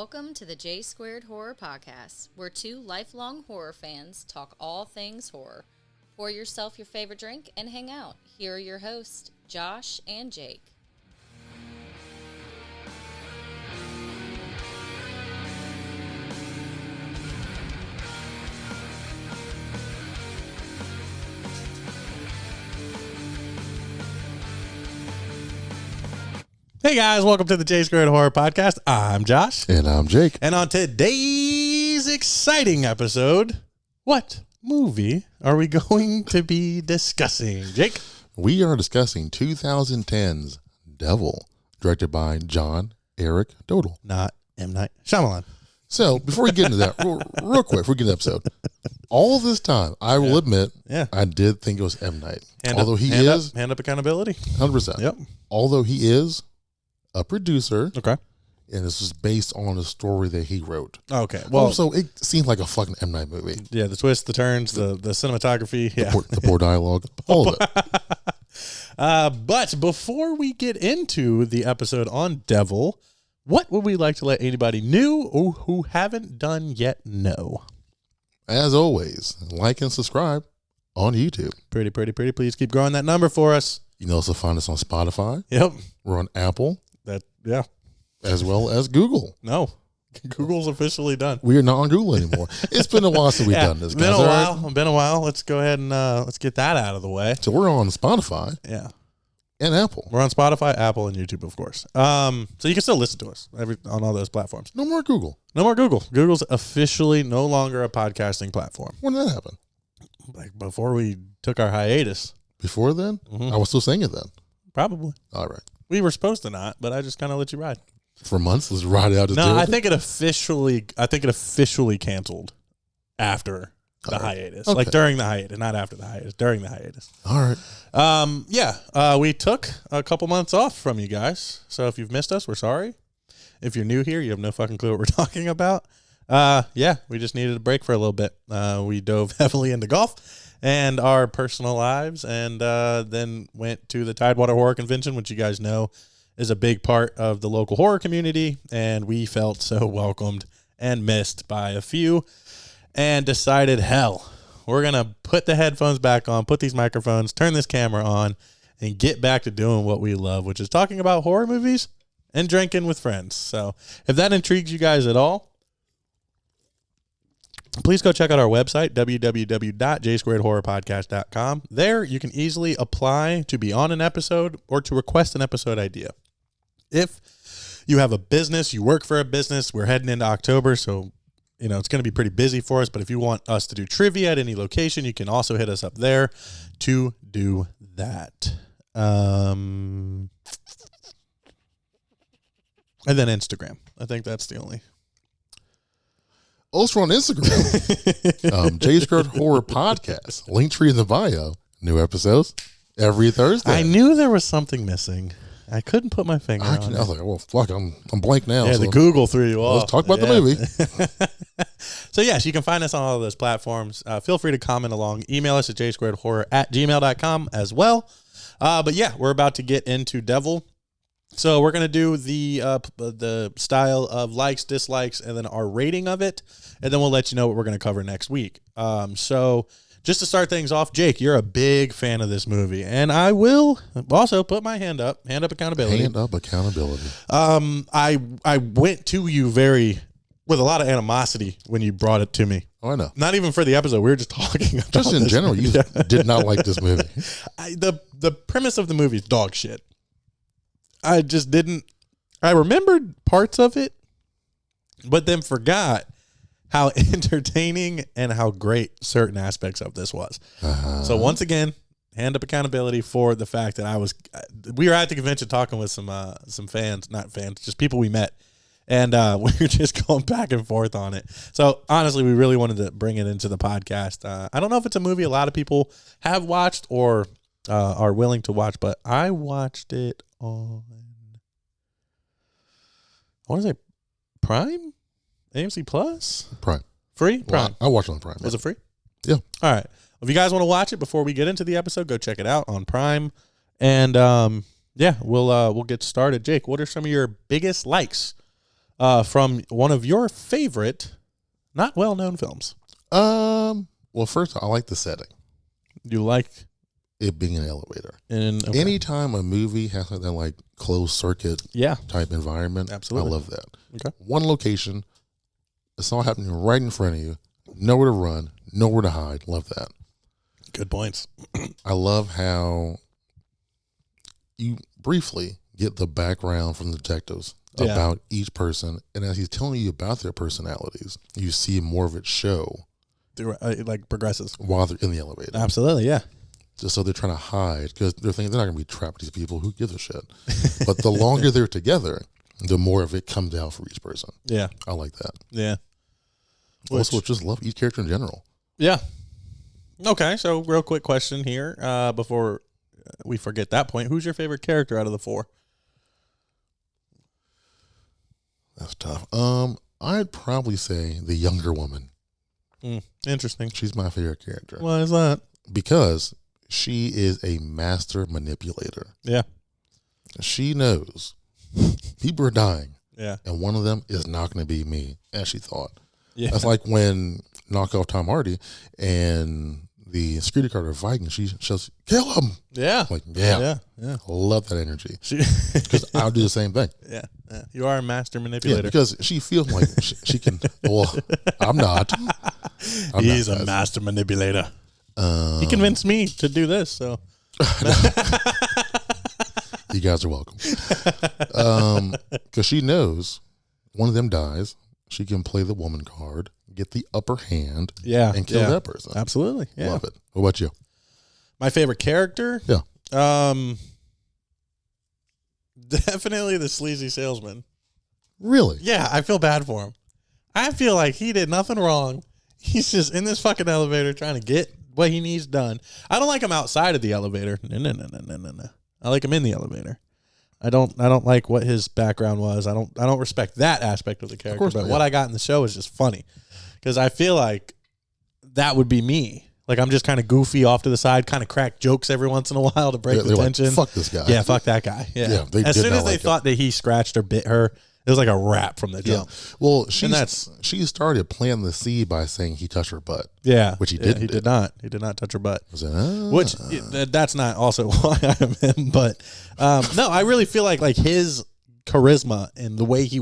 Welcome to the J Squared Horror Podcast, where two lifelong horror fans talk all things horror. Pour yourself your favorite drink and hang out. Here are your hosts, Josh and Jake. Hey guys, welcome to the J Squared Horror Podcast. I'm Josh. And I'm Jake. And on today's exciting episode, what movie are we going to be discussing, Jake? We are discussing 2010's Devil, directed by John Eric Dodal. Not M. Night Shyamalan. So, before we get into that, real quick, before we get into the episode, all this time, I will admit, I did think it was M. Night. Hand up accountability. 100%. Yep. Although he is a producer. Okay. And this is based on a story that he wrote. Okay. Well, also, it seems like a fucking M. Night movie. Yeah, the twists, the turns, the cinematography. The poor dialogue. All of it. But before we get into the episode on Devil, what would we like to let anybody new or who haven't done yet know? As always, like and subscribe on YouTube. Pretty. Please keep growing that number for us. You can also find us on Spotify. Yep. We're on Apple. Yeah. As well as Google. No. Google's officially done. We are not on Google anymore. It's been a while since we've done this, guys. Been a while. Let's go ahead and let's get that out of the way. So we're on Spotify. Yeah. And Apple. We're on Spotify, Apple, and YouTube, of course. So you can still listen to us on all those platforms. No more Google. No more Google. Google's officially no longer a podcasting platform. When did that happen? Like before we took our hiatus. Before then? Mm-hmm. I was still saying it then. Probably. All right. We were supposed to not, but I just kind of let you ride. For months? Let's ride it out. No, I think it officially canceled after the hiatus. Okay. Like during the hiatus, not after the hiatus, during the hiatus. All right. We took a couple months off from you guys. So if you've missed us, we're sorry. If you're new here, you have no fucking clue what we're talking about. We just needed a break for a little bit. We dove heavily into golf and our personal lives, and then went to the Tidewater Horror Convention, which you guys know is a big part of the local horror community, and we felt so welcomed and missed by a few, and decided, hell, we're going to put the headphones back on, put these microphones, turn this camera on, and get back to doing what we love, which is talking about horror movies and drinking with friends. So if that intrigues you guys at all, please go check out our website, www.jsquaredhorrorpodcast.com. There, you can easily apply to be on an episode or to request an episode idea. If you have a business, you work for a business, we're heading into October, so it's going to be pretty busy for us. But if you want us to do trivia at any location, you can also hit us up there to do that. And then Instagram. I think that's the only. Also on Instagram, J Squared Horror Podcast. Linktree in the bio. New episodes every Thursday. I knew there was something missing. I couldn't put my finger on it. I was like, well, fuck, I'm blank now. Yeah, so the Google threw you off. Let's talk about the movie. So, yes, you can find us on all of those platforms. Feel free to comment along. Email us at jsquaredhorror@gmail.com as well. But, yeah, we're about to get into Devil. So we're going to do the style of likes, dislikes, and then our rating of it. And then we'll let you know what we're going to cover next week. So just to start things off, Jake, you're a big fan of this movie. And I will also put my hand up accountability. Hand up accountability. I went to you with a lot of animosity when you brought it to me. Oh, I know. Not even for the episode. We were just talking about just in general, you did not like this movie. The premise of the movie is dog shit. I just didn't. I remembered parts of it, but then forgot how entertaining and how great certain aspects of this was. So once again, hand up accountability for the fact that we were at the convention talking with some fans, not fans, just people we met. And we were just going back and forth on it. So honestly, we really wanted to bring it into the podcast. I don't know if it's a movie a lot of people have watched or are willing to watch, but I watched it on, I want to say Prime? AMC Plus? Prime. Free? Well, Prime. I watched it on Prime. Was it free? Yeah. All right. If you guys want to watch it before we get into the episode, go check it out on Prime. And we'll get started. Jake, what are some of your biggest likes from one of your favorite, not well-known films. Well, first, I like the setting. You like it being an elevator. And anytime a movie has that like closed circuit type environment, absolutely, I love that. Okay. One location, it's all happening right in front of you. Nowhere to run, nowhere to hide. Love that. Good points. I love how you briefly get the background from the detectives about each person, and as he's telling you about their personalities, you see more of it show. It like progresses while they're in the elevator. Absolutely, yeah. Just so they're trying to hide because they're thinking they're not going to be trapped with these people. Who gives a shit? But the longer they're together, the more of it comes out for each person. Yeah, I like that. Yeah. Also, just love each character in general. Yeah. Okay, so real quick question here before we forget that point. Who's your favorite character out of the four? That's tough. I'd probably say the younger woman. Interesting. She's my favorite character. Why is that? Because she is a master manipulator. Yeah. She knows people are dying. Yeah. And one of them is not going to be me, as she thought. Yeah. That's like when knock off Tom Hardy and the security guard of Viking, she says, kill him. Yeah. I'm like, yeah. I love that energy. Because I'll do the same thing. Yeah. You are a master manipulator. Yeah, because she feels like she can, well, I'm not. He's a master manipulator. He convinced me to do this, so. You guys are welcome. Because she knows one of them dies, she can play the woman card, get the upper hand, and kill that person. Absolutely. Yeah. Love it. What about you? My favorite character? Yeah. Definitely the sleazy salesman. Really? Yeah, I feel bad for him. I feel like he did nothing wrong. He's just in this fucking elevator trying to get what he needs done. I don't like him outside of the elevator. No. I like him in the elevator. I don't like what his background was. I don't respect that aspect of the character. But what I got in the show is just funny. Because I feel like that would be me. Like I'm just kind of goofy off to the side, kind of crack jokes every once in a while to break the tension. Like, fuck this guy. Yeah, fuck that guy. Yeah. As soon as they thought that he scratched or bit her, it was like a wrap from the jump. Yeah. Well, she started planting the seed by saying he touched her butt. Yeah. Which he didn't. He did not. He did not touch her butt. Which, that's not also why I am him. But no, I really feel like his charisma and the way he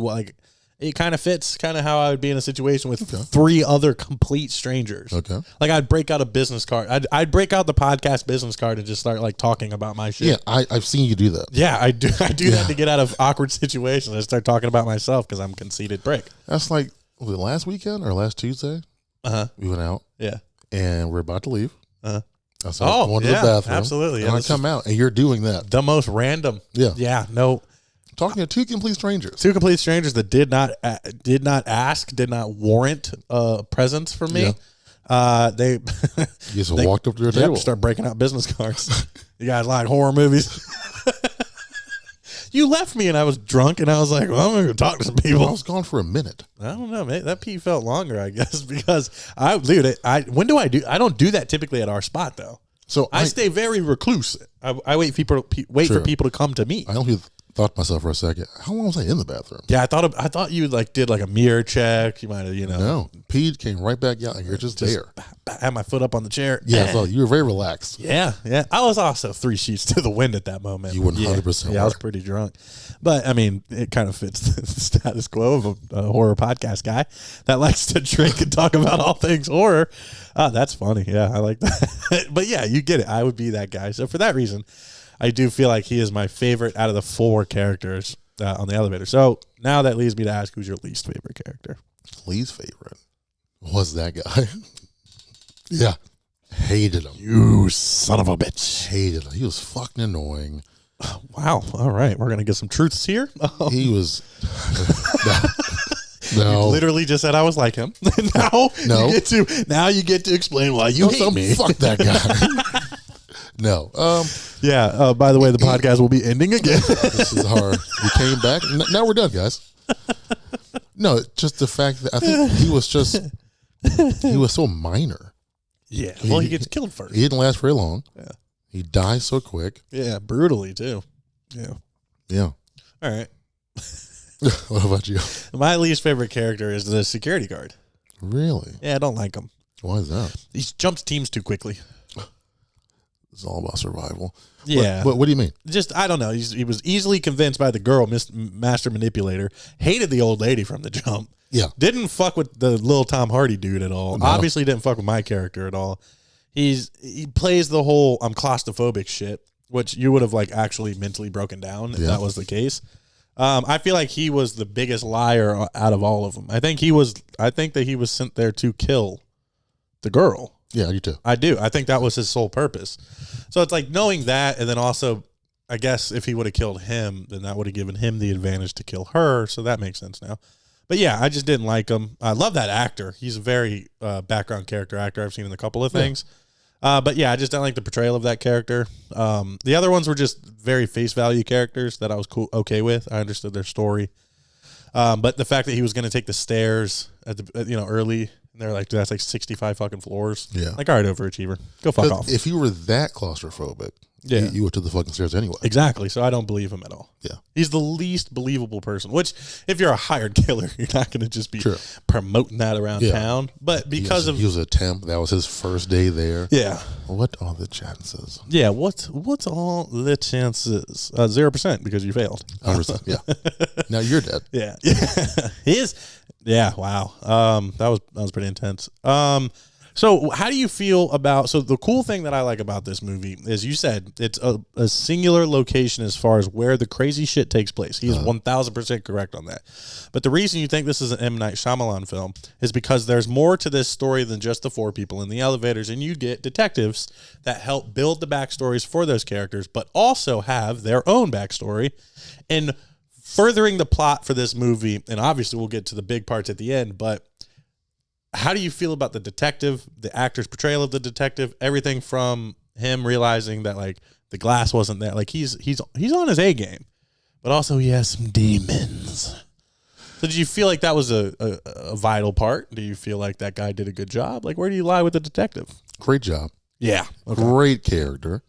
it kind of fits kind of how I would be in a situation with three other complete strangers. Okay. Like I'd break out a business card. I'd break out the podcast business card and just start talking about my shit. Yeah, I've seen you do that. Yeah, I do that to get out of awkward situations. I start talking about myself because I'm a conceited prick. That's like, was it last weekend or last Tuesday? We went out. Yeah. And we're about to leave. I was going to the bathroom. Absolutely. And I come out and you're doing that. The most random. Yeah. Yeah. No. Talking to two complete strangers. Two complete strangers that did not ask, did not warrant presence from me. Yeah. They just walked up to their table. Start breaking out business cards. You guys like horror movies? You left me and I was drunk and I was like, well, I'm going to go talk to some people. I was gone for a minute. I don't know, mate. That pee felt longer, I guess, because I don't do that typically at our spot though. So I stay very recluse. I wait for people to come to me. I only thought to myself for a second, how long was I in the bathroom? Yeah, I thought you did a mirror check. You might have, No, peed, came right back out, and you're just there. Had my foot up on the chair. Yeah, so you were very relaxed. Yeah. I was also 3 sheets to the wind at that moment. You 100%. Yeah, I was pretty drunk, but I mean, it kind of fits the status quo of a horror podcast guy that likes to drink and talk about all things horror. That's funny. Yeah, I like that. But yeah, you get it. I would be that guy. So for that reason, I do feel like he is my favorite out of the four characters on the elevator. So now that leads me to ask, who's your least favorite character? Least favorite was that guy. Yeah. Hated him. You son of a bitch. Hated him. He was fucking annoying. Oh, wow. All right. We're going to get some truths here. He was... No. You literally just said I was like him. Now you get to explain why you hate me. Fuck that guy. No. Yeah. By the way, the podcast will be ending again. This is hard. We came back. Now we're done, guys. No, just the fact that I think he was so minor. Yeah. Well, he gets killed first. He didn't last very long. Yeah. He dies so quick. Yeah. Brutally too. Yeah. Yeah. All right. What about you? My least favorite character is the security guard. Really? Yeah, I don't like him. Why is that? He jumps teams too quickly. It's all about survival. Yeah. What do you mean? Just, I don't know. He was easily convinced by the girl, Master Manipulator. Hated the old lady from the jump. Yeah. Didn't fuck with the little Tom Hardy dude at all. No. Obviously didn't fuck with my character at all. He plays the whole I'm claustrophobic shit, which you would have like actually mentally broken down if that was the case. I feel like he was the biggest liar out of all of them. I think that he was sent there to kill the girl. Yeah, you too. I do. I think that was his sole purpose. So it's like knowing that, and then also, I guess if he would have killed him, then that would have given him the advantage to kill her. So that makes sense now. But yeah, I just didn't like him. I love that actor. He's a very background character actor. I've seen in a couple of things. But yeah, I just don't like the portrayal of that character. The other ones were just very face value characters that I was okay with. I understood their story. But the fact that he was going to take the stairs early. And they're like, that's like 65 fucking floors. Yeah. Like, all right, overachiever. Go fuck off. If you were that claustrophobic, you went to the fucking stairs anyway. Exactly. So I don't believe him at all. Yeah. He's the least believable person, which if you're a hired killer, you're not going to just be True. promoting that around town. But because he was a temp. That was his first day there. Yeah. What are the chances? Yeah. What's all the chances? 0% because you failed. 100%. Yeah. Now you're dead. Yeah. He is. Yeah. Wow. That was pretty intense. So how do you feel about, so the cool thing that I like about this movie is you said it's a singular location as far as where the crazy shit takes place. He is 1000% correct on that. But the reason you think this is an M. Night Shyamalan film is because there's more to this story than just the four people in the elevators, and you get detectives that help build the backstories for those characters, but also have their own backstory. And furthering the plot for this movie, and obviously we'll get to the big parts at the end, but how do you feel about the detective, the actor's portrayal of the detective, everything from him realizing that like the glass wasn't there, like he's on his A game, but also he has some demons. So did you feel like that was a vital part? Do you feel like that guy did a good job? Like, where do you lie with the detective? Great job. Yeah. Okay. Great character.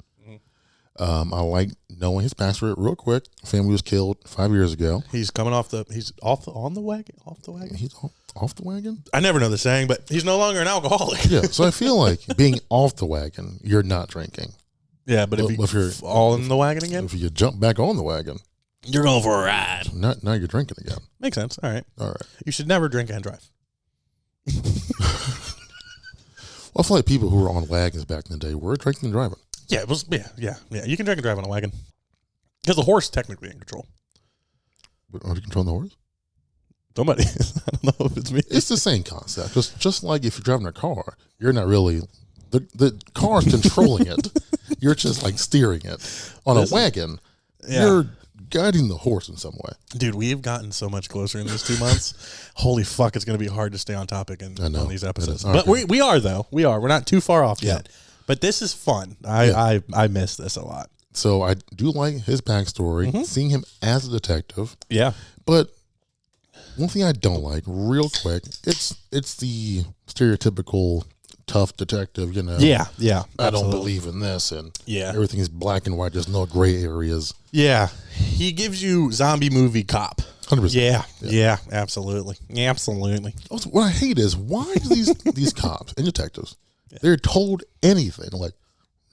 I like knowing his backstory real quick. Family was killed 5 years ago. He's coming on the wagon. He's off the wagon? I never know the saying, but he's no longer an alcoholic. Yeah, so I feel like being off the wagon, you're not drinking. Yeah, but if you're all in the wagon again, if you jump back on the wagon, you're going for a ride. Now you're drinking again. Makes sense. All right. All right. You should never drink and drive. Well, I feel like people who were on wagons back in the day were drinking and driving. Yeah, it was. Yeah. You can drink and drive on a wagon because the horse is technically in control. But are you controlling the horse? Somebody. I don't know if it's me. It's the same concept. Just like if you're driving a car, you're not really the car's controlling it. You're just like steering it. On a wagon, you're guiding the horse in some way. Dude, we've gotten so much closer in these 2 months. Holy fuck, it's going to be hard to stay on topic on these episodes. But we are, though. We are. We're not too far off yet. But this is fun. I miss this a lot. So I do like his backstory, seeing him as a detective. Yeah. But one thing I don't like, real quick, it's the stereotypical tough detective, you know. Yeah. I don't believe in this, and yeah, everything is black and white. There's no gray areas. Yeah, he gives you zombie movie cop. 100%. Yeah, absolutely. Also, what I hate is why do these cops and detectives, they're told anything like,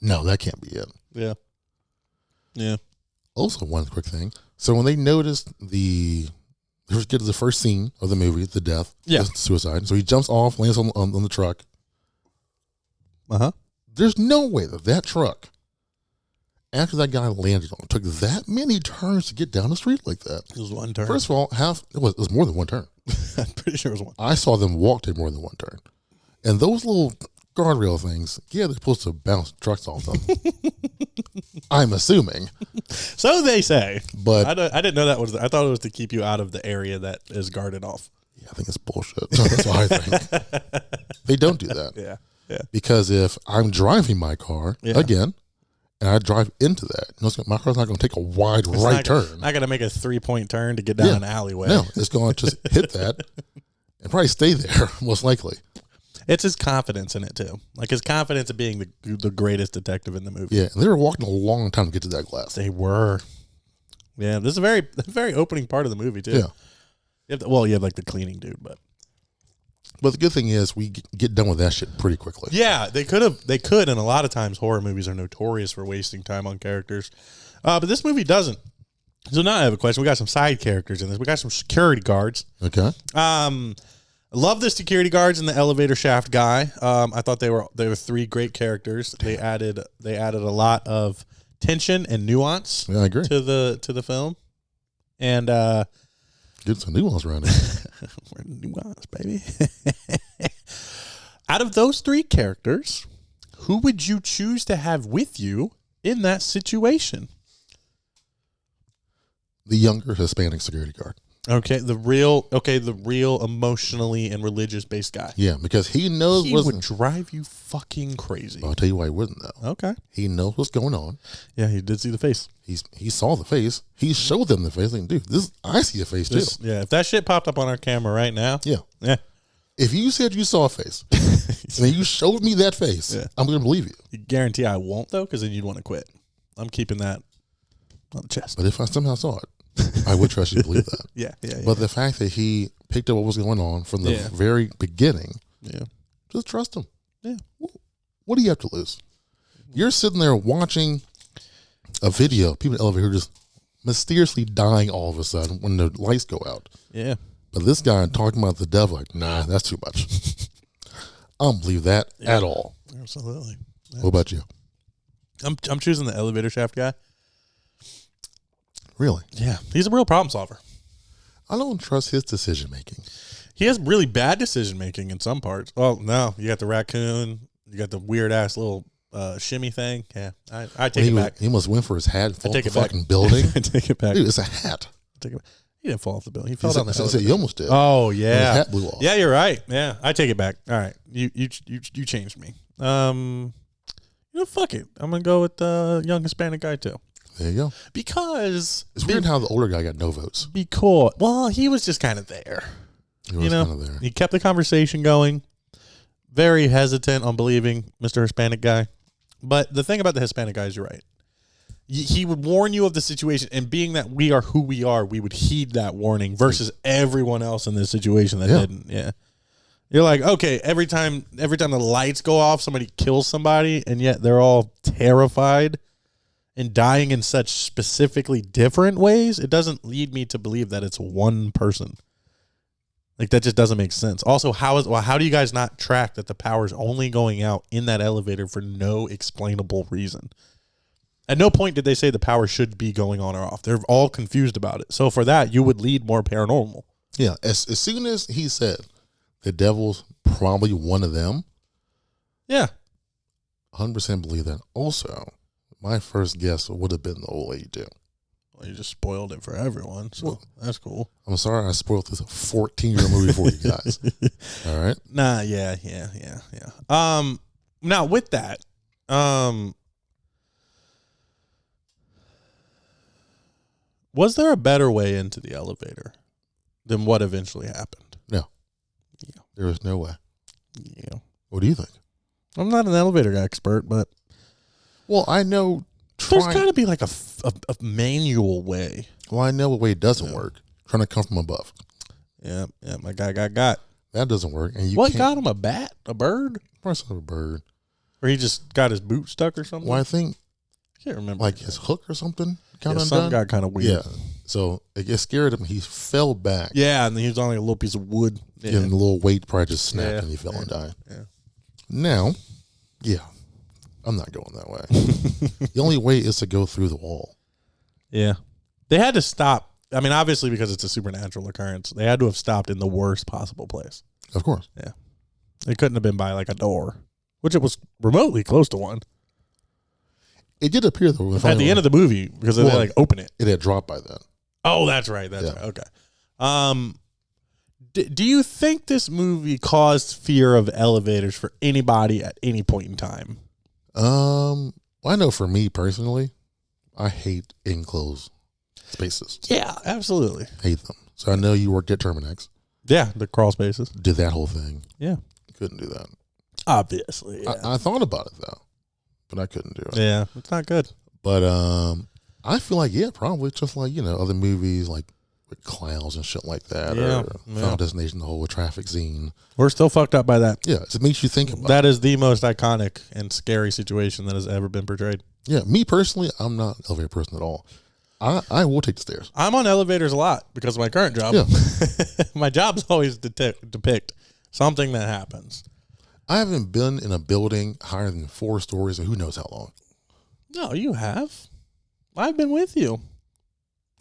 no, that can't be it. Yeah. Also, one quick thing. So when they noticed the first scene of the movie, the death, the suicide. So he jumps off, lands on the truck. There's no way that truck, after that guy landed on it, took that many turns to get down the street like that. It was one turn. First of all, it was more than one turn. I'm pretty sure it was one. I saw them walk to more than one turn. And those little guardrail things, they're supposed to bounce trucks off them. I'm assuming. So they say. But I didn't know that was, I thought it was to keep you out of the area that is guarded off. Yeah, I think it's bullshit. That's what I think. They don't do that. Yeah. Because if I'm driving my car, again, and I drive into that, my car's not going to take a wide right turn. Not going to make a 3-point turn to get down an alleyway. No, it's going to just hit that and probably stay there, most likely. It's his confidence in it, too. Like his confidence of being the greatest detective in the movie. Yeah, and they were walking a long time to get to that glass. They were. Yeah, this is a very opening part of the movie too. Yeah. You have like the cleaning dude, but the good thing is we get done with that shit pretty quickly. yeah, they could, and a lot of times horror movies are notorious for wasting time on characters, but this movie doesn't. So now I have a question. We got some side characters in this. We got some security guards. Okay. I love the security guards and the elevator shaft guy. I thought they were 3 great characters. They added a lot of tension and nuance. Yeah, I agree. To the film, and get some nuance around it. we're nuance, baby. Out of those 3 characters, who would you choose to have with you in that situation? The younger Hispanic security guard. Okay, the real emotionally and religious based guy. Yeah, because he knows he would drive you fucking crazy. I'll tell you why he wouldn't though. Okay. He knows what's going on. Yeah, he did see the face. He saw the face. He showed them the face. Like, dude, I see a face too. Yeah, if that shit popped up on our camera right now. Yeah. If you said you saw a face and you showed me that face, I'm going to believe you. You guarantee I won't though, because then you'd want to quit. I'm keeping that on the chest. But if I somehow saw it, I would trust you to believe that. Yeah. But the fact that he picked up what was going on from the very beginning, just trust him. Yeah. What do you have to lose? You're sitting there watching a video, people in the elevator just mysteriously dying all of a sudden when the lights go out. Yeah. But this guy talking about the devil, like, nah, that's too much. I don't believe that at all. Absolutely. Yeah. What about you? I'm choosing the elevator shaft guy. Really? Yeah. He's a real problem solver. I don't trust his decision making. He has really bad decision making in some parts. Oh, no. You got the raccoon. You got the weird ass little shimmy thing. Yeah. I take it back. He must win for his hat and fall off the back. fucking building. I take it back. Dude, it's a hat. Take it back. He didn't fall off the building. He fell down the hill. He almost did. Oh, yeah. His hat blew off. Yeah, you're right. Yeah. I take it back. All right. You changed me. Fuck it. I'm going to go with the young Hispanic guy too. There you go. Because it's weird how the older guy got no votes. Well, he was just kind of there. He was kind of there. He kept the conversation going. Very hesitant on believing Mr. Hispanic guy. But the thing about the Hispanic guy is you're right. He would warn you of the situation, and being that we are who we are, we would heed that warning versus everyone else in this situation that didn't. Yeah. You're like, okay, every time the lights go off, somebody kills somebody, and yet they're all terrified and dying in such specifically different ways. It doesn't lead me to believe that it's one person. Like, that just doesn't make sense. Also, how do you guys not track that the power's only going out in that elevator for no explainable reason? At no point did they say the power should be going on or off. They're all confused about it. So for that, you would lead more paranormal. Yeah, as soon as he said the devil's probably one of them. Yeah. 100% believe that. Also, my first guess would have been the old lady too. Well, you just spoiled it for everyone, so that's cool. I'm sorry I spoiled this 14-year movie for you guys. All right? Nah, yeah. Now with that, was there a better way into the elevator than what eventually happened? No. Yeah. There was no way. Yeah. What do you think? I'm not an elevator expert, but well, I know there's got to be like a manual way. Well, I know a way it doesn't work. Trying to come from above. Yeah, my guy got. That doesn't work. And you got him a bat, a bird? Probably a bird. Or he just got his boot stuck or something? Well, I think I can't remember. Like his hook or something got undone. Something got kind of weird. Yeah. So it scared him. He fell back. Yeah, and he was on like a little piece of wood. Yeah. And the little weight probably just snapped and he fell and died. Yeah. Now, I'm not going that way. The only way is to go through the wall. Yeah. They had to stop. I mean, obviously, because it's a supernatural occurrence, they had to have stopped in the worst possible place. Of course. Yeah. It couldn't have been by like a door, which it was remotely close to one. It did appear, though. At the end of the movie, because they like open it. It had dropped by then. Oh, that's right. That's right. Okay. Do you think this movie caused fear of elevators for anybody at any point in time? Well, I know for me personally, I hate enclosed spaces. Yeah, absolutely. Hate them. So I know you worked at Terminex. Yeah, the crawl spaces. Did that whole thing. Yeah. Couldn't do that. Obviously. Yeah. I thought about it, though, but I couldn't do it. Yeah, it's not good. But I feel like, yeah, probably just like, other movies like with clowns and shit like that. Yeah, Or Final Destination, the whole traffic scene. We're still fucked up by that. Yeah, it makes you think about that is the most iconic and scary situation that has ever been portrayed. Yeah, me personally, I'm not an elevator person at all. I will take the stairs. I'm on elevators a lot because of my current job. Yeah. My job's always depict something that happens. I haven't been in a building higher than 4 stories in who knows how long. No, you have. I've been with you.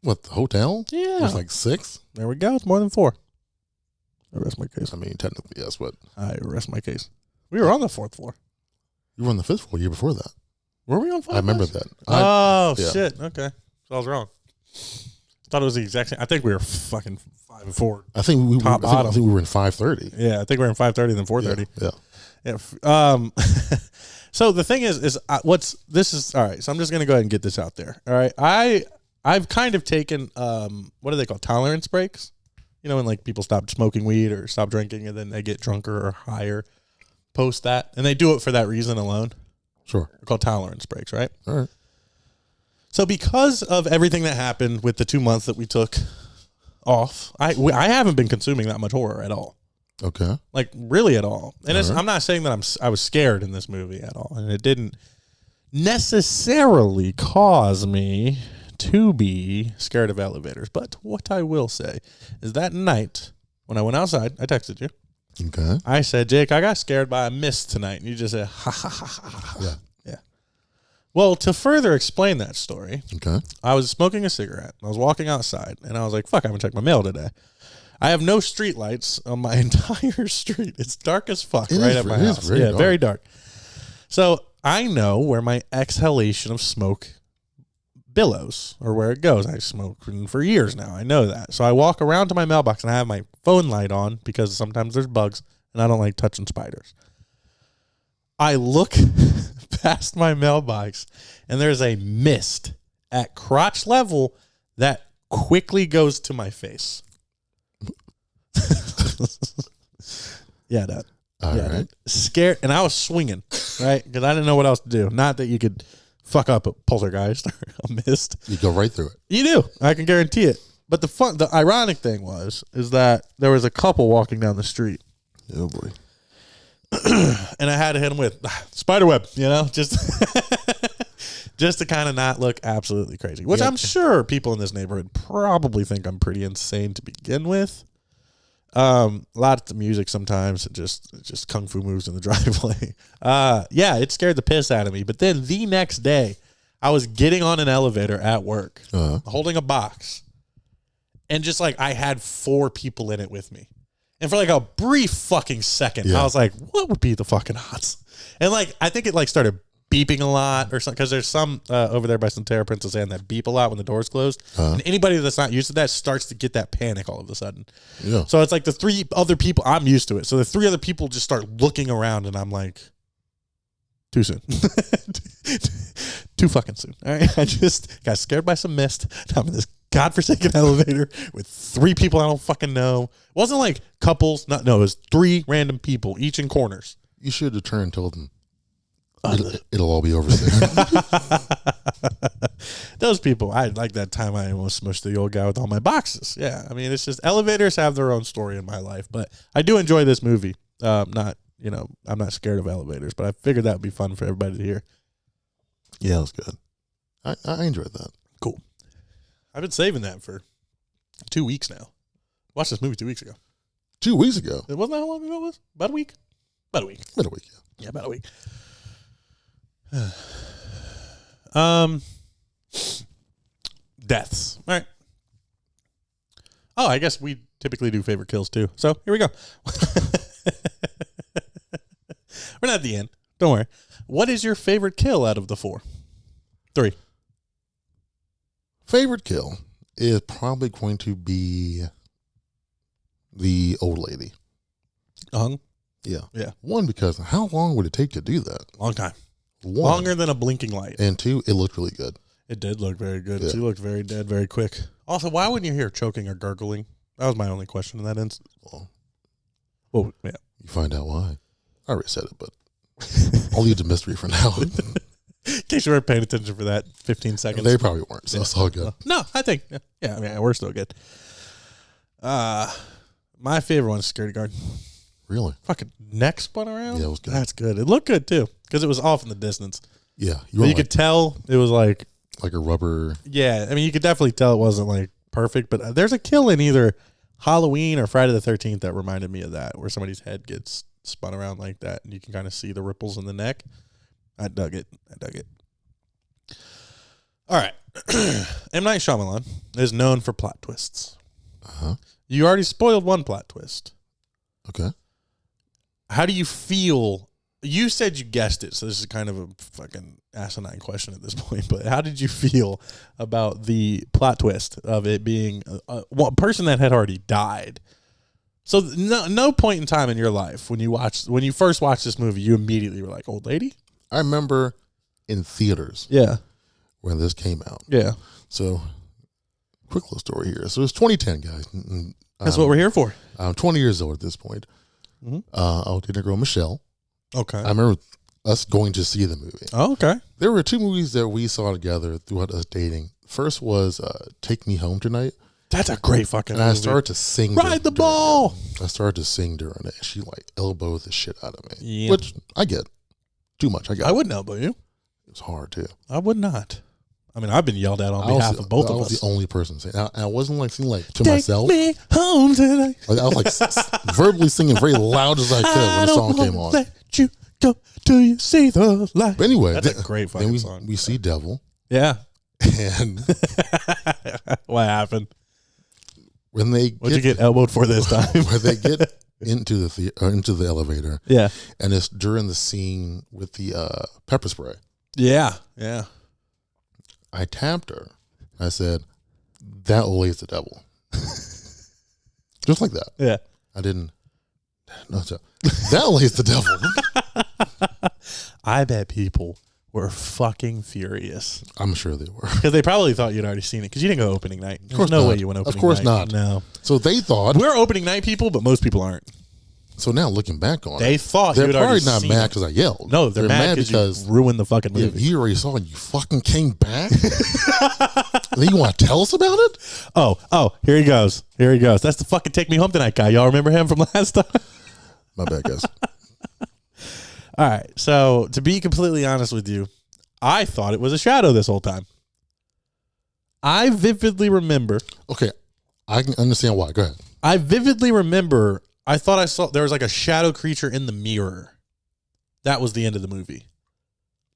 What, the hotel? Yeah. There's like 6? There we go. It's more than 4. I rest my case. I mean, technically, yes, but I rest my case. We were on the 4th floor. you were on the 5th floor year before that. Were we on 5th? I remember that. Yeah. Shit. Okay. So I was wrong. I thought it was the exact same. I think we were fucking 5 and 4. I think we Top I think we were in 5:30. Yeah, I think we were in 5:30 and then 4:30. Yeah. So the thing is all right. So I'm just gonna go ahead and get this out there. All right, I've kind of taken what do they call tolerance breaks? When like people stop smoking weed or stop drinking and then they get drunker or higher post that, and they do it for that reason alone. Sure. They're called tolerance breaks, right? All right. So because of everything that happened with the 2 months that we took off, I haven't been consuming that much horror at all. Okay. Like really at all. And All right. I'm not saying that I was scared in this movie at all, and it didn't necessarily cause me to be scared of elevators. But what I will say is that night when I went outside, I texted you. Okay. I said, Jake, I got scared by a mist tonight, and you just said, ha ha ha ha. Yeah. Yeah. Well, to further explain that story, Okay. I was smoking a cigarette. I was walking outside, and I was like, fuck, I haven't checked my mail today. I have no street lights on my entire street. It's dark as fuck right at my house. Very dark. Very dark. So I know where my exhalation of smoke billows or where it goes. I smoked for years now. I know that. So I walk around to my mailbox, and I have my phone light on because sometimes there's bugs, and I don't like touching spiders. I look past my mailbox, and there's a mist at crotch level that quickly goes to my face. Yeah, that. All right. Scared, and I was swinging, right? Because I didn't know what else to do. Not that you could fuck up a poltergeist or a mist. You go right through it. You do. I can guarantee it. But the ironic thing is that there was a couple walking down the street. Oh boy. And I had to hit them with spiderweb, just just to kind of not look absolutely crazy, which I'm sure people in this neighborhood probably think I'm pretty insane to begin with. A lot of music sometimes, just kung fu moves in the driveway. Yeah, it scared the piss out of me. But then the next day, I was getting on an elevator at work, holding a box, and just like I had 4 people in it with me. And for like a brief fucking second, I was like, what would be the fucking odds? And like, I think it like started beeping a lot or something, because there's some over there by Centera Princess Anne that beep a lot when the door's closed. And anybody that's not used to that starts to get that panic all of a sudden. Yeah. So it's like the 3 other people, I'm used to it. So the 3 other people just start looking around, and I'm like, too soon. Too fucking soon. All right. I just got scared by some mist. I'm in this godforsaken elevator with 3 people I don't fucking know. It wasn't like couples. It was 3 random people, each in corners. You should have turned and told them it'll all be over soon. Those people, I like that time I almost smushed the old guy with all my boxes. Yeah. I mean, it's just elevators have their own story in my life, but I do enjoy this movie. I'm not scared of elevators, but I figured that would be fun for everybody to hear. Yeah, it was good. I enjoyed that. Cool. I've been saving that for 2 weeks now. Watched this movie 2 weeks ago. 2 weeks ago. It wasn't that how long ago it was? About a week? About a week. About a week, yeah. Yeah, about a week. Deaths. All right. Oh, I guess we typically do favorite kills too. So here we go. We're not at the end. Don't worry. What is your favorite kill out of the 4? 3. Favorite kill is probably going to be the old lady. Hung? Yeah. Yeah. 1, because how long would it take to do that? Long time. 1. Longer than a blinking light. And 2, it looked really good. It did look very good. Yeah. She looked very dead very quick. Also, why wouldn't you hear choking or gurgling? That was my only question in that instance. Well, yeah. You find out why. I already said it, but I'll leave the mystery for now. Can't case you weren't paying attention for that 15 seconds. They probably weren't, so it's all good. No, I think, yeah, I mean, we're still good. My favorite one is Security Guard. Really? Fucking neck spun around? Yeah, it was good. That's good. It looked good, too, because it was off in the distance. Yeah. You could tell it was like... Like a rubber... Yeah, I mean, you could definitely tell it wasn't, like, perfect, but there's a kill in either Halloween or Friday the 13th that reminded me of that, where somebody's head gets spun around like that, and you can kind of see the ripples in the neck. I dug it. All right. M. Night Shyamalan is known for plot twists. Uh-huh. You already spoiled one plot twist. Okay. How do you feel? You said you guessed it, so this is kind of a fucking asinine question at this point, but how did you feel about the plot twist of it being a person that had already died? So no point in time in your life when you first watched this movie, you immediately were like, old lady? I remember in theaters Yeah. when this came out. Yeah. So, quick little story here. So, it's 2010, guys. That's what we're here for. I'm 20 years old at this point. Mm-hmm. I was dating a girl, Michelle. Okay. I remember us going to see the movie. Oh, okay. There were two movies that we saw together throughout us dating. First was Take Me Home Tonight. That's a great fucking And movie. I started to sing. Ride the ball. I started to sing during it. She like elbowed the shit out of me. Yeah. Which I get. Too much. I wouldn't elbow you. It was hard too. I would not. I mean, I've been yelled at on behalf of both of us. I was the only person saying. I wasn't like singing like to Take myself. me home tonight. Like, I was like verbally singing very loud as I could when the song came on. Let you go till you see the light. But anyway, That's a great fucking then song. we see Devil, Yeah. and What happened? when they What'd you get elbowed for this time? where they get into the elevator, Yeah. and it's during the scene with the pepper spray. Yeah. Yeah. I tapped her. I said, "That old lady's the devil," just like that. Yeah. I didn't. No, that old lady's the devil. I bet people were fucking furious I'm sure they were. because they probably thought you'd already seen it because you didn't go opening night. There's course no not. way you went opening night. Of course not. No. So they thought. We're opening night people, but most people aren't. So now looking back on They it, thought they're you'd probably already not seen mad it. because I yelled. No, they're mad because you ruined the fucking movie. You already saw it. You fucking came back. Then you want to tell us about it? Oh, here he goes. That's the fucking Take Me Home Tonight guy. Y'all remember him from last time? My bad, guys. All right. So, to be completely honest with you, I thought it was a shadow this whole time. I vividly remember. Okay, I can understand why. Go ahead. I vividly remember. I thought I saw there was like a shadow creature in the mirror. That was the end of the movie.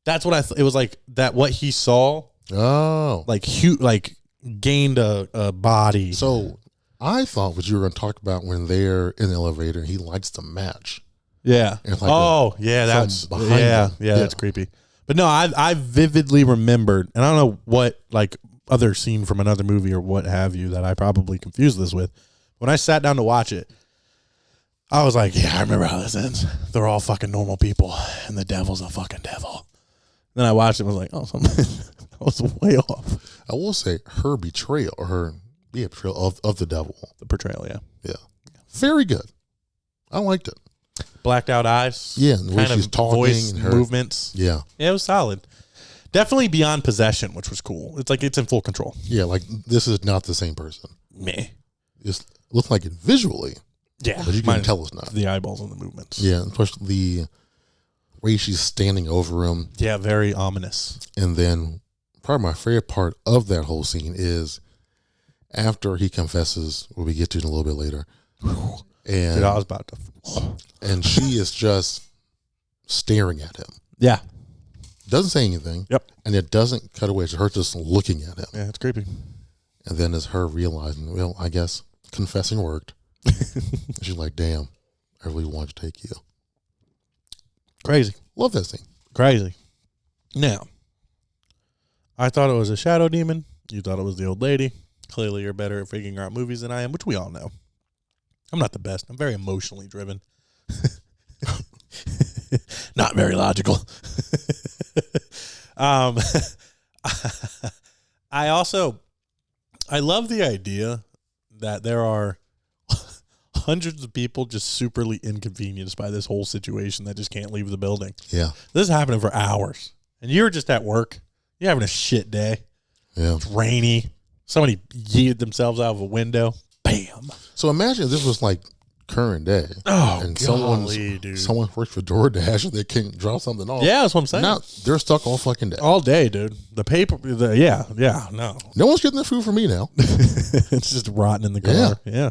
That's what I thought. It was like that. What he saw, Oh, like gained a body. so I thought what you were going to talk about when they're in the elevator, he lights the match. Yeah. It's like that's behind yeah, them. yeah, that's creepy. But no, I vividly remembered, and I don't know what like other scene from another movie or what have you that I probably confused this with. When I sat down to watch it, I was like, yeah, I remember how this ends. They're all fucking normal people, and the devil's a fucking devil. Then I watched it and was like, oh, something that was way off. I will say her betrayal, or her betrayal of the devil. The portrayal, yeah. Yeah, very good. I liked it. Blacked out eyes. Yeah, and the way kind she's of talking voice and her movements. Yeah, Yeah, it was solid. Definitely beyond possession, which was cool. It's like it's in full control. yeah. Like this is not the same person. Meh. It looks like it visually, Yeah. but you can tell it's not. The eyeballs and the movements. Yeah, especially the way she's standing over him. Yeah, very ominous. And then probably my favorite part of that whole scene is after he confesses, what we get to in a little bit later. And Dude, I was about to. and she is just staring at him. Yeah. Doesn't say anything. Yep. And it doesn't cut away. It's her just looking at him. Yeah, it's creepy. And then it's her realizing, well, I guess confessing worked. She's like, damn, I really want to take you. Crazy. Love that scene. Crazy. Now, I thought it was a shadow demon. You thought it was the old lady. Clearly, you're better at figuring out movies than I am, which we all know. I'm not the best. I'm very emotionally driven. Not very logical. I love the idea that there are hundreds of people just superly inconvenienced by this whole situation that just can't leave the building. Yeah. This is happening for hours. and you're just at work. You're having a shit day. Yeah. It's rainy. Somebody yeeted themselves out of a window. Bam. So imagine if this was like current day. Oh, and dude. someone works for DoorDash and they can't drop something off. Yeah, that's what I'm saying. Now they're stuck all fucking day. All day, dude. The paper, no. No one's getting their food from me now. It's just rotting in the car. Yeah.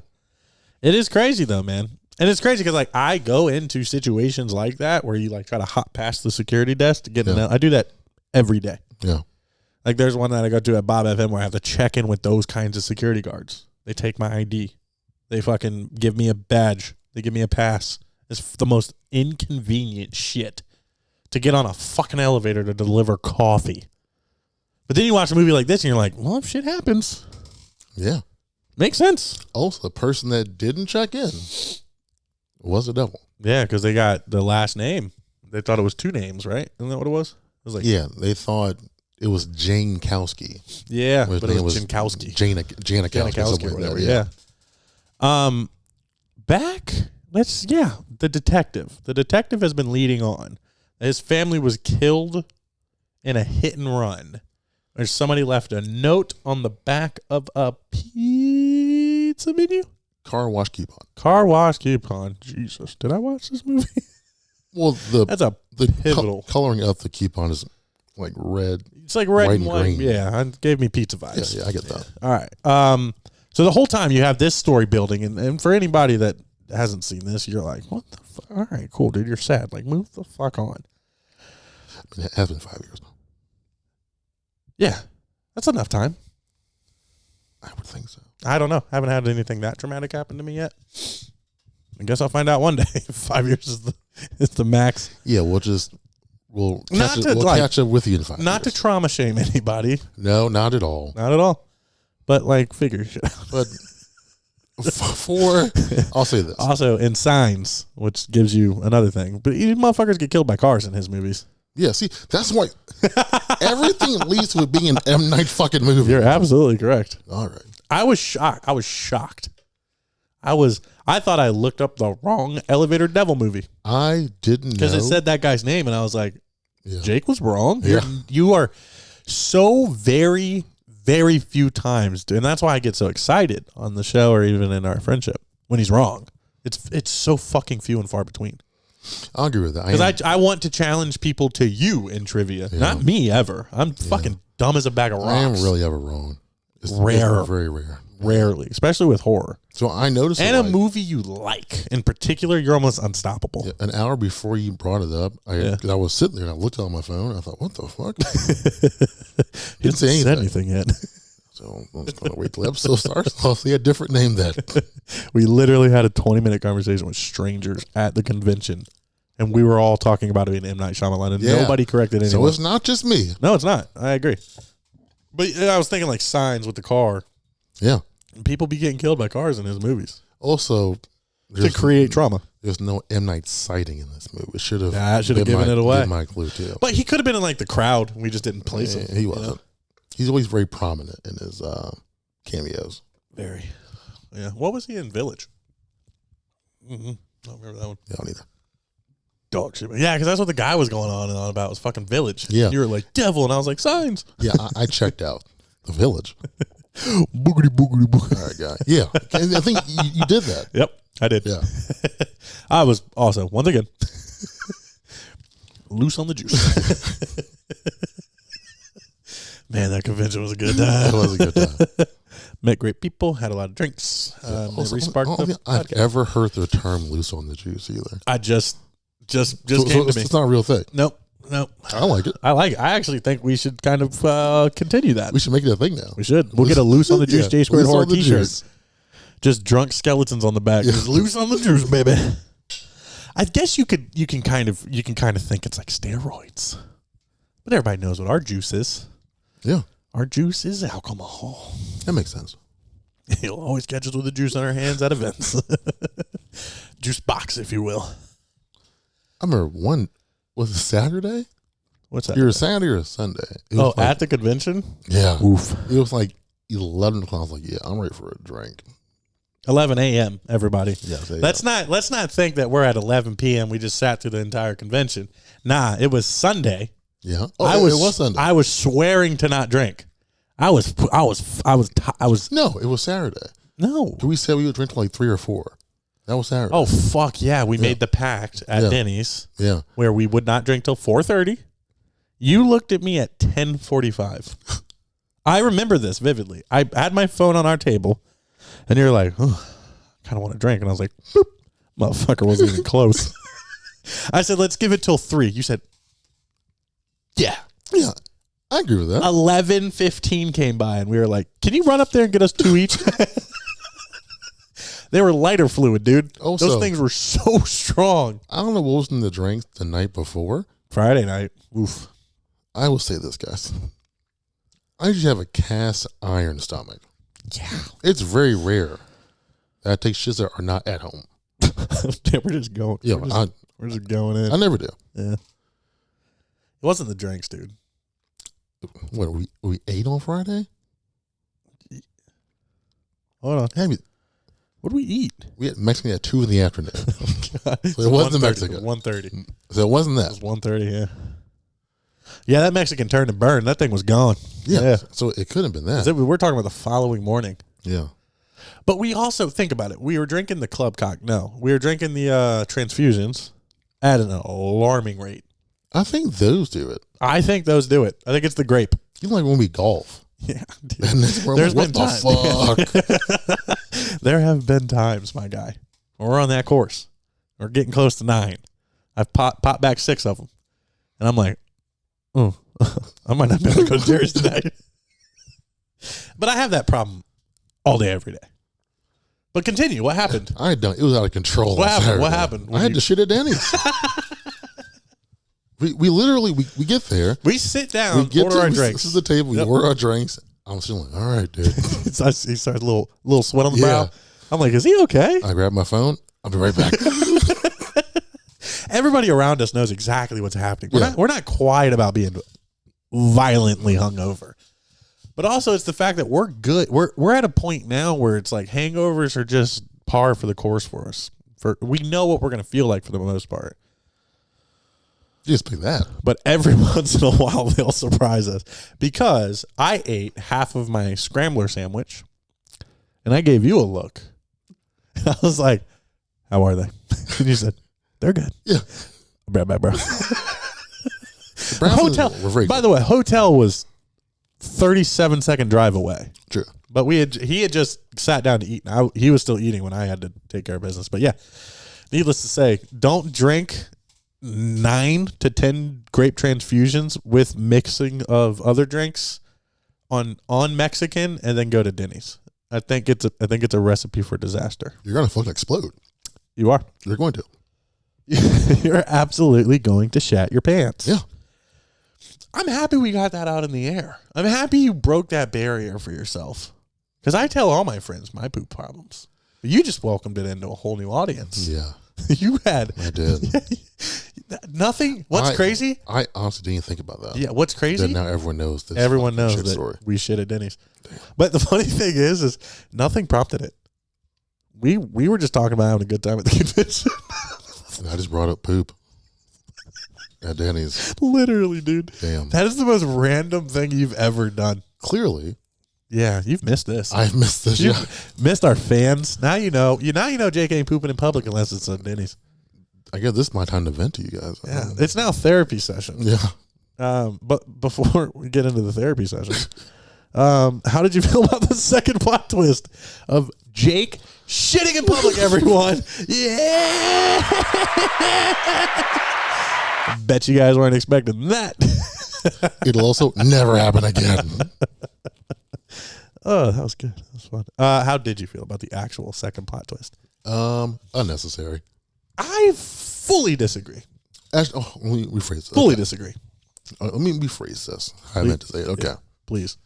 It is crazy though, man. And it's crazy because like I go into situations like that where you like try to hop past the security desk to get in. I do that every day. Yeah. Like there's one that I go to at Bob FM where I have to check in with those kinds of security guards. They take my ID. They fucking give me a badge. They give me a pass. It's the most inconvenient shit to get on a fucking elevator to deliver coffee. But then you watch a movie like this and you're like, well, if shit happens. Yeah. Makes sense. Also, the person that didn't check in was the devil. Yeah, because they got the last name. They thought it was two names, right? Isn't that what it was? It was like, Yeah, they thought it was Jane Kowski. yeah, His but it name was Jankowski. Janikowski, Janikowski or whatever. Yeah. The detective. The detective has been leading on. His family was killed in a hit and run. There's somebody left a note on the back of a pizza menu. Car wash coupon. Car wash coupon. Jesus, did I watch this movie? Well, That's a pivotal. Coloring of the coupon is like red. It's like red White and and white. green. Yeah, it gave me pizza vibes. Yeah, I get that. All right. So the whole time you have this story building, and for anybody that hasn't seen this, you're like, what the fuck? All right, cool, dude. You're sad. Like, move the fuck on. It has been 5 years. Yeah, that's enough time. I would think so. I don't know. Haven't had anything that dramatic happen to me yet. I guess I'll find out one day. 5 years is the max. Yeah, we'll catch up with you in 5 years. Not to trauma shame anybody. No, not at all. Not at all. But like, figure shit out. But I'll say this. Also, in Signs, which gives you another thing. But these motherfuckers get killed by cars in his movies. Yeah, see, that's why everything leads to it being an M. Night fucking movie. You're absolutely correct. All right. I was shocked. I thought I looked up the wrong Elevator Devil movie. I didn't know. Because it said that guy's name, and I was like, Yeah. Jake was wrong. Yeah. You are so very, very few times, and that's why I get so excited on the show or even in our friendship when he's wrong. It's so fucking few and far between. I'll agree with that. Because I want to challenge people to you in trivia, not me ever. I'm fucking dumb as a bag of rocks. I am really ever wrong. It's Rare. It's very rare. Rarely, especially with horror. So I noticed And a movie you like. In particular, you're almost unstoppable. Yeah, an hour before you brought it up, I was sitting there and I looked on my phone and I thought, what the fuck? Didn't say anything yet. So I'm just going to wait till the episode starts. I'll see a different name then. We literally had a 20-minute conversation with strangers at the convention, and we were all talking about it in M. Night Shyamalan, and nobody corrected anyone. So it's not just me. No, it's not. I agree. But I was thinking like Signs with the car. Yeah. People be getting killed by cars in his movies. Also, to create trauma. There's no M. Night sighting in this movie. It should have given it away. Been my clue too. But he could have been in like the crowd. We just didn't place him. He wasn't. You know? He's always very prominent in his cameos. Very. Yeah. What was he in Village? Mm-hmm. I don't remember that one. Yeah, I don't either. Dog shit. Yeah, because that's what the guy was going on and on about was fucking Village. Yeah. You were like, devil, and I was like, Signs. Yeah, I checked out The Village. Boogity, boogity, boogity. All right, guy. Yeah. And I think you did that. Yep, I did. Yeah. I was also, once again, loose on the juice. Man, that convention was a good time. It was a good time. Met great people, had a lot of drinks. Also, re-sparked I don't the think I've podcast. ever heard the term loose on the juice either. I just came to me. It's not a real thing. Nope. I like it. I like it. I actually think we should kind of continue that. We should make it a thing now. We should. We'll get a loose on the juice J Squared Loose horror on the t-shirt. juice. Just drunk skeletons on the back. Yeah. Just loose on the juice, baby. I guess you can kind of think it's like steroids. But everybody knows what our juice is. Yeah. Our juice is alcohol. That makes sense. You'll always catch us with the juice on our hands at events. Juice box, if you will. I remember was it Saturday? What's that? Either a Saturday or a Sunday. It was like, at the convention? Yeah. Oof. It was like 11 o'clock. I was like, yeah, I'm ready for a drink. 11 a.m., everybody. Yeah. Let's not think that we're at 11 p.m. We just sat through the entire convention. Nah, it was Sunday. Yeah. It was Sunday. I was swearing to not drink. No, it was Saturday. No. We said we would drink till like 3 or 4. That was Saturday. Oh, fuck yeah. We made the pact at Denny's where we would not drink till 4:30. You looked at me at 10:45. I remember this vividly. I had my phone on our table, and you're like, oh, I kind of want to drink. And I was like, boop. Motherfucker wasn't even close. I said, let's give it till 3. You said, yeah. Yeah, I agree with that. 11:15 came by, and we were like, can you run up there and get us 2 each? They were lighter fluid, dude. Also, those things were so strong. I don't know what was in the drinks the night before. Friday night. Oof. I will say this, guys. I usually have a cast iron stomach. Yeah. It's very rare that I take shits that are not at home. Yeah, we're just going. Yeah, we're just going in. I never do. Yeah. It wasn't the drinks, dude. What, we ate on Friday? Hold on. Hey, What did we eat? we had Mexican at 2 in the afternoon. So it wasn't Mexican. 1:30. So it wasn't It was that. 1:30, yeah. Yeah, that Mexican turned and burned. That thing was gone. Yeah. So it couldn't have been that. We're talking about the following morning. Yeah. But we also, think about it. We were drinking the Club Cock. No. We were drinking the transfusions at an alarming rate. I think those do it. I think those do it. I think it's the grape. You like when we golf. Yeah. Dude. And that's where There's what been the fuck? There have been times, my guy, when we're on that course. We're getting close to 9. I've popped back 6 of them. And I'm like, oh, I might not be able to go to Jerry's tonight. But I have that problem all day, every day. But continue. What happened? I had done. It was out of control. What happened? Saturday. What happened? I had to shit at Denny's. we literally we get there. We sit down, order our drinks. This is the table. We order our drinks. I'm still like, all right, dude. He starts a little sweat on the Yeah. brow. I'm like, is he okay? I grab my phone. I'll be right back. Everybody around us knows exactly what's happening. Yeah. We're not quiet about being violently hungover. But also it's the fact that we're good. We're at a point now where it's like hangovers are just par for the course for us. We know what we're going to feel like for the most part. Just pick that. But every once in a while they'll surprise us because I ate half of my scrambler sandwich and I gave you a look. I was like, how are they? And you said, they're good. Yeah. I'll be right back, bro. The Hotel. were very By good. the way, hotel was 37-second drive away. True. But he had just sat down to eat. He was still eating when I had to take care of business. But yeah, needless to say, don't drink 9 to 10 grape transfusions with mixing of other drinks on Mexican and then go to Denny's. I think it's a recipe for disaster. You're gonna fucking explode. You are. You're going to. You're absolutely going to shat your pants. Yeah. I'm happy we got that out in the air. I'm happy you broke that barrier for yourself. Because I tell all my friends my poop problems. But you just welcomed it into a whole new audience. Yeah. You had. I did. Nothing. What's crazy? I honestly didn't think about that. Yeah. What's crazy? That now everyone knows this. Everyone fucking knows shit that story. we shit at Denny's. But the funny thing is nothing prompted it. We were just talking about having a good time at the convention. And I just brought up poop at Denny's. Literally, dude. Damn. That is the most random thing you've ever done. Clearly, Yeah, you've missed this. I've missed this. You've Yeah. missed our fans. Now you know. Now you know Jake ain't pooping in public unless it's at Denny's. I guess this is my time to vent to you guys. Yeah, it's now therapy session. Yeah. But before we get into the therapy session, how did you feel about the second plot twist of Jake shitting in public? Everyone, yeah. Bet you guys weren't expecting that. It'll also never happen again. Oh, that was good. That was fun. How did you feel about the actual second plot twist? Unnecessary. I fully disagree. Actually, let me rephrase this. Fully disagree. Let me rephrase this. I meant to say it. Okay. Yeah, please.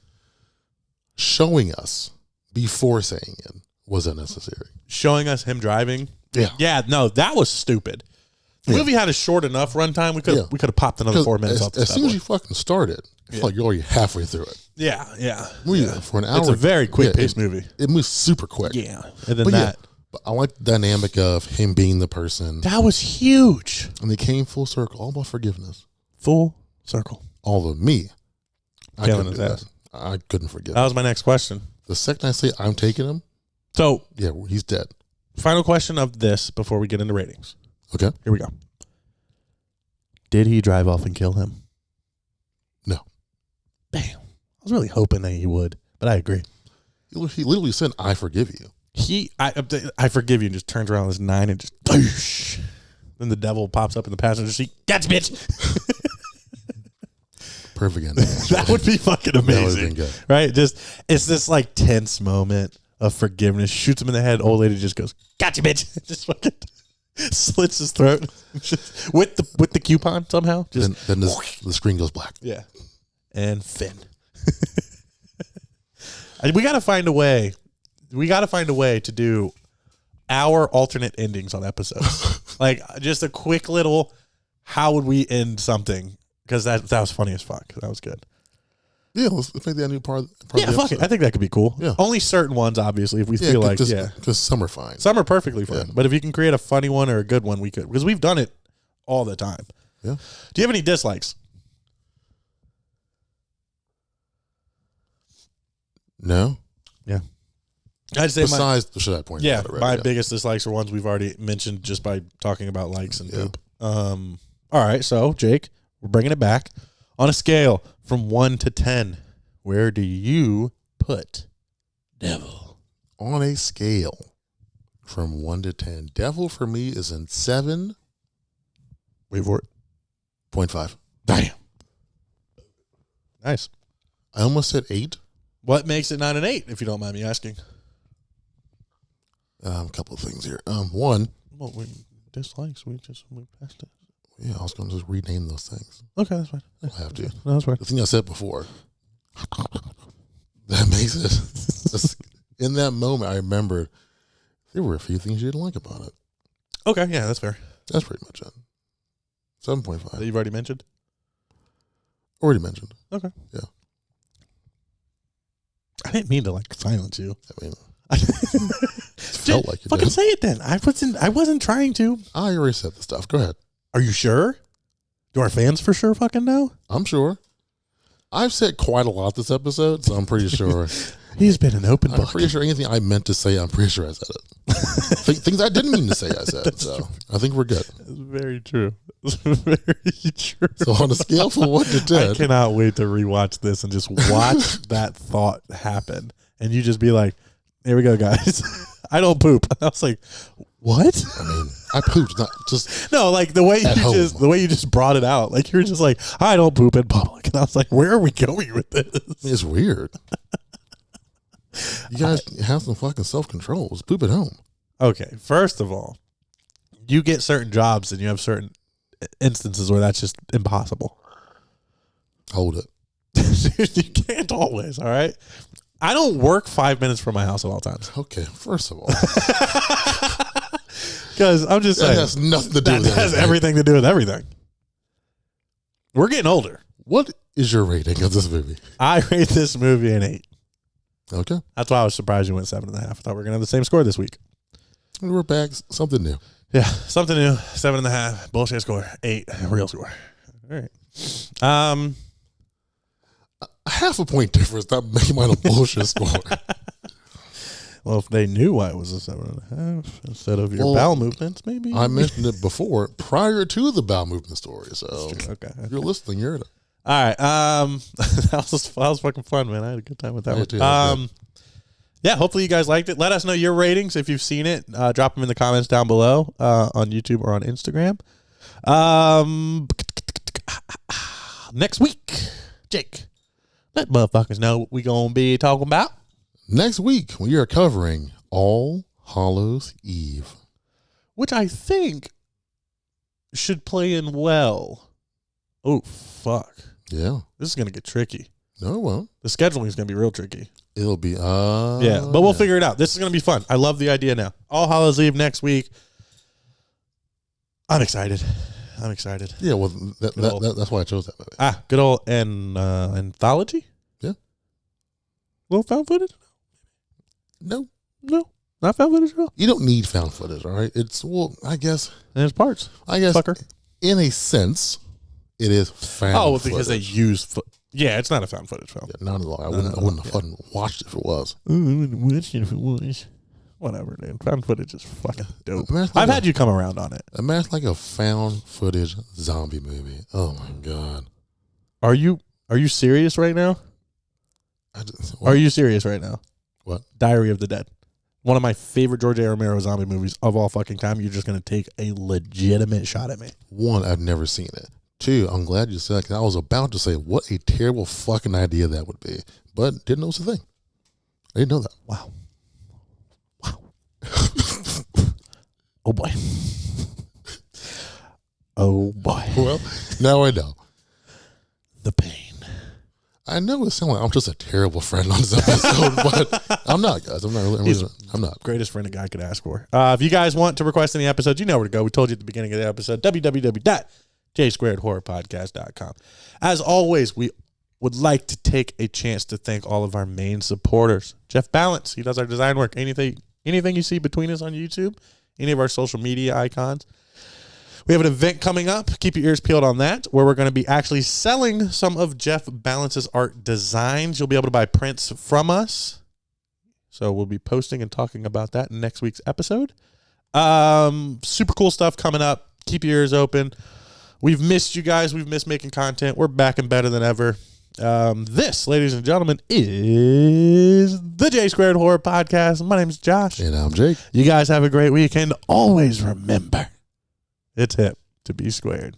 Showing us before saying it was unnecessary. Showing us him driving. Yeah. Yeah, no, that was stupid. The movie had a short enough runtime. We could have popped another 4 minutes off the As soon as subway. you fucking started, I feel like you're already halfway through it. Yeah. For an hour. It's a very quick paced movie. It moves super quick. Yeah. And then But but I like the dynamic of him being the person. that was huge. And they came full circle, all about forgiveness. Full circle. All of me. I Killing couldn't his do ass. that. I couldn't forget. That was my next question. The second I say I'm taking him, So, yeah, he's dead. final question of this before we get into ratings. Okay. Here we go. Did he drive off and kill him? No. Damn. I was really hoping that he would, but I agree. He literally said, I forgive you. I forgive you, and just turns around with his 9 and just doosh. Then the devil pops up in the passenger seat. Gotcha, bitch. Perfect ending. That would be fucking That would have amazing. been good. Right? It's this like tense moment of forgiveness. Shoots him in the head. Old lady just goes, gotcha, bitch. Just fucking slits his throat. Just, with the coupon somehow. Just Then the screen goes black. yeah. And Finn. We got to find a way. We got to find a way to do our alternate endings on episodes. Like just a quick little, how would we end something? Because that was funny as fuck. That was good. Yeah, let's make that a new part Yeah, of the fuck episode. it. I think that could be cool. Yeah. Only certain ones, obviously, if we feel like, Because some are fine. Some are perfectly fine. Yeah. But if you can create a funny one or a good one, we could. Because we've done it all the time. Yeah. Do you have any dislikes? No? Yeah. I'd say Besides the shit I pointed out already. my yeah. biggest dislikes are ones we've already mentioned just by talking about likes and Yeah. poop. All right, so Jake, we're bringing it back on a scale from 1 to 10. Where do you put Devil? On a scale from 1 to 10, Devil for me is in 7.5. Wait for it. Damn. Nice. I almost said 8. What makes it not an 8, if you don't mind me asking? A couple of things here. One, Well, dislikes. We passed it. yeah, I was going to just rename those things. Okay, that's fine. I have to. No, that's fine. The thing I said before, that makes it. In that moment, I remembered there were a few things you didn't like about it. Okay, yeah, that's fair. That's pretty much it. That 7.5. you've already mentioned? Already mentioned. Okay. Yeah. I didn't mean to like silence you. I mean, felt like you fucking did. say it then. I wasn't trying to. I already said the stuff. Go ahead. Are you sure? Do our fans for sure fucking know? I'm sure. I've said quite a lot this episode, so I'm pretty sure. He's been an open I'm book. pretty sure anything I meant to say, I'm pretty sure I said it. Things I didn't mean to say, I said. So I think we're good. It's very true. It's very true. So on a scale from 1 to 10, I cannot wait to rewatch this and just watch that thought happen. And you just be like, here we go, guys. I don't poop. And I was like, what? I mean, I pooped, not just. No, like the way At home. you just brought it out. Like you were just like, I don't poop in public. And I was like, where are we going with this? It's weird. You guys have some fucking self-control. Just poop at home. Okay, first of all, you get certain jobs and you have certain instances where that's just impossible. Hold it. You can't always, all right? I don't work 5 minutes from my house at all times. Okay, first of all, Because I'm just that saying, has nothing to do that with has anything. everything to do with everything. We're getting older. What is your rating of this movie? I rate this movie an 8. Okay. That's why I was surprised you went 7.5. I thought we were going to have the same score this week. We're back. Something new. Yeah, something new. 7.5. Bullshit score. 8. Real score. All right. Half a point difference. Not making mine a bullshit score. Well, if they knew why it was a 7.5 instead of your Well, bowel movements, maybe. I mentioned it before, prior to the bowel movement story. So Okay. if you're listening, you're it. All right. That was fucking fun, man. I had a good time with that I one. did too. That was Yeah, hopefully you guys liked it. Let us know your ratings if you've seen it. Drop them in the comments down below on YouTube or on Instagram. Next week, Jake, let motherfuckers know what we gonna be talking about. Next week, we are covering All Hallows Eve. Which I think should play in well. Oh, fuck. Yeah. This is going to get tricky. No, it won't. The scheduling is going to be real tricky. It'll be, Yeah, but we'll figure it out. This is going to be fun. I love the idea now. All Hallows Eve next week. I'm excited. Yeah, well, that's why I chose that movie. Good old anthology? Yeah. Little found footage? No, No, not found footage at all. you don't need found footage, all right? It's, well, I guess, And it's parts. Fucker. in a sense, It is found footage. Because they use yeah, it's not a found footage film. Yeah, not at all. I wouldn't have fucking watched it if it was. Whatever, dude. Found footage is fucking dope. Like I've had you come around on it. Imagine like a found footage zombie movie. Oh my god. Are you serious right now? Are you serious right now? What? Diary of the Dead. One of my favorite George A. Romero zombie movies of all fucking time. You're just going to take a legitimate shot at me. One, I've never seen it. Two, I'm glad you said it, 'cause I was about to say what a terrible fucking idea that would be. But didn't know it was a thing. I didn't know that. Wow. Oh boy. Oh boy. Well, now I know. The pain. I know it sounds like I'm just a terrible friend on this episode, but I'm not, guys. I'm not. Greatest friend a guy could ask for. If you guys want to request any episodes, you know where to go. We told you at the beginning of the episode, www.jsquaredhorrorpodcast.com. As always, we would like to take a chance to thank all of our main supporters. Jeff Balance, he does our design work. Anything you see between us on YouTube, any of our social media icons. We have an event coming up. Keep your ears peeled on that, where we're going to be actually selling some of Jeff Balance's art designs. You'll be able to buy prints from us. So we'll be posting and talking about that in next week's episode. Super cool stuff coming up. Keep your ears open. We've missed you guys. We've missed making content. We're back and better than ever. This, ladies and gentlemen, is the J Squared Horror Podcast. My name is Josh. And I'm Jake. You guys have a great weekend. Always remember, it's hip to be squared.